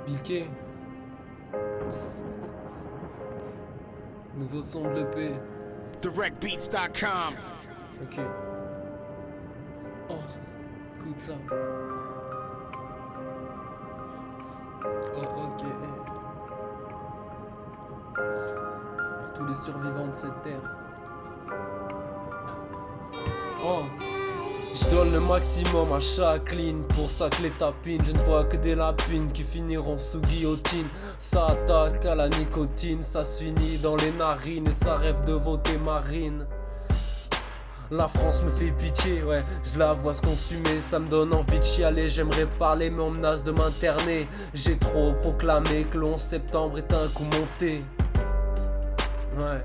Bilké. Nouveau son de l'EP. DirectBeats.com. Ok. Oh, écoute ça. Oh, ok. Pour tous les survivants de cette terre. Oh. Je donne le maximum à chaque ligne, pour ça que les tapines, je ne vois que des lapines qui finiront sous guillotine. Ça attaque à la nicotine, ça se finit dans les narines et ça rêve de voter marine. La France me fait pitié, ouais, je la vois se consumer, ça me donne envie de chialer, j'aimerais parler mais on menace de m'interner. J'ai trop proclamé que le 11 septembre est un coup monté. Ouais.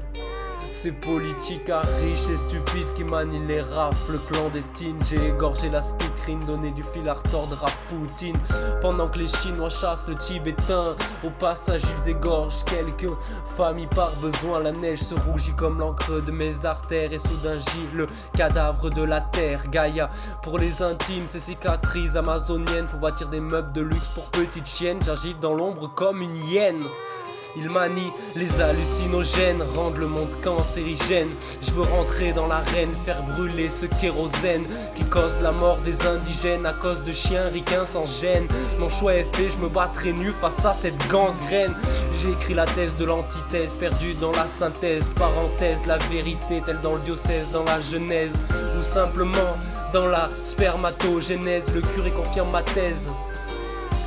Ces politiques à riches et stupides qui manient les rafles clandestines. J'ai égorgé la speakerine, donné du fil à retordre à Poutine. Pendant que les Chinois chassent le Tibétain, au passage ils égorgent quelques familles par besoin. La neige se rougit comme l'encre de mes artères et soudain gît le cadavre de la terre. Gaïa pour les intimes, ces cicatrices amazoniennes pour bâtir des meubles de luxe pour petites chiennes. J'agite dans l'ombre comme une hyène. Il manie les hallucinogènes, rendent le monde cancérigène. Je veux rentrer dans l'arène, faire brûler ce kérosène qui cause la mort des indigènes à cause de chiens ricains sans gêne. Mon choix est fait, je me battrai nu face à cette gangrène. J'ai écrit la thèse de l'antithèse, perdue dans la synthèse, parenthèse, la vérité telle dans le diocèse, dans la genèse, ou simplement dans la spermatogénèse. Le curé confirme ma thèse.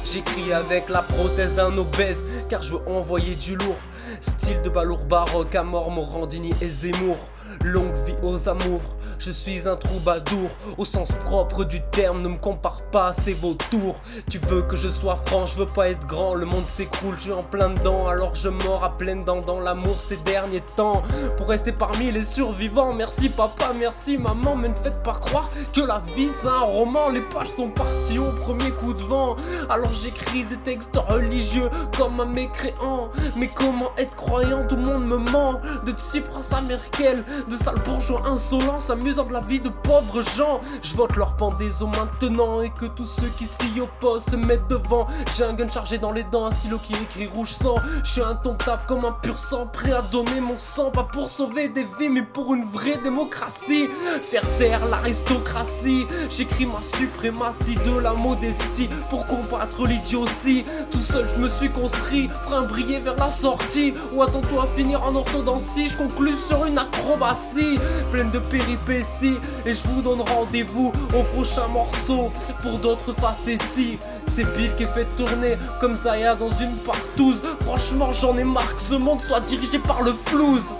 J'écris avec la prothèse d'un obèse, car je veux envoyer du lourd. Style de balourd baroque, à mort Morandini et Zemmour. Longue vie aux amours, je suis un troubadour. Au sens propre du terme, ne me compare pas à ces vautours. Tu veux que je sois franc, je veux pas être grand. Le monde s'écroule, je suis en plein dedans. Alors je mords à pleines dents dans l'amour ces derniers temps. Pour rester parmi les survivants, merci papa, merci maman. Mais ne faites pas croire que la vie c'est un roman. Les pages sont parties au premier coup de vent. Alors j'écris des textes religieux comme un mécréant. Mais comment être croyant, tout le monde me ment. De Tsipras à Merkel, de sales bourgeois insolents s'amusant de la vie de pauvres gens. Je vote leur pendaison maintenant et que tous ceux qui s'y opposent se mettent devant. J'ai un gun chargé dans les dents, un stylo qui écrit rouge sang. Je suis indomptable comme un pur sang, prêt à donner mon sang, pas pour sauver des vies mais pour une vraie démocratie. Faire taire l'aristocratie, j'écris ma suprématie de la modestie pour combattre l'idiotie. Tout seul je me suis construit, prêt à briller vers la sortie. Ou attends-toi à finir en orthodontie, je conclus sur une acrobatie pleine de péripéties. Et je vous donne rendez-vous au prochain morceau pour d'autres facéties. C'est Bill qui fait tourner comme Zaya dans une partouze. Franchement j'en ai marre que ce monde soit dirigé par le flouze.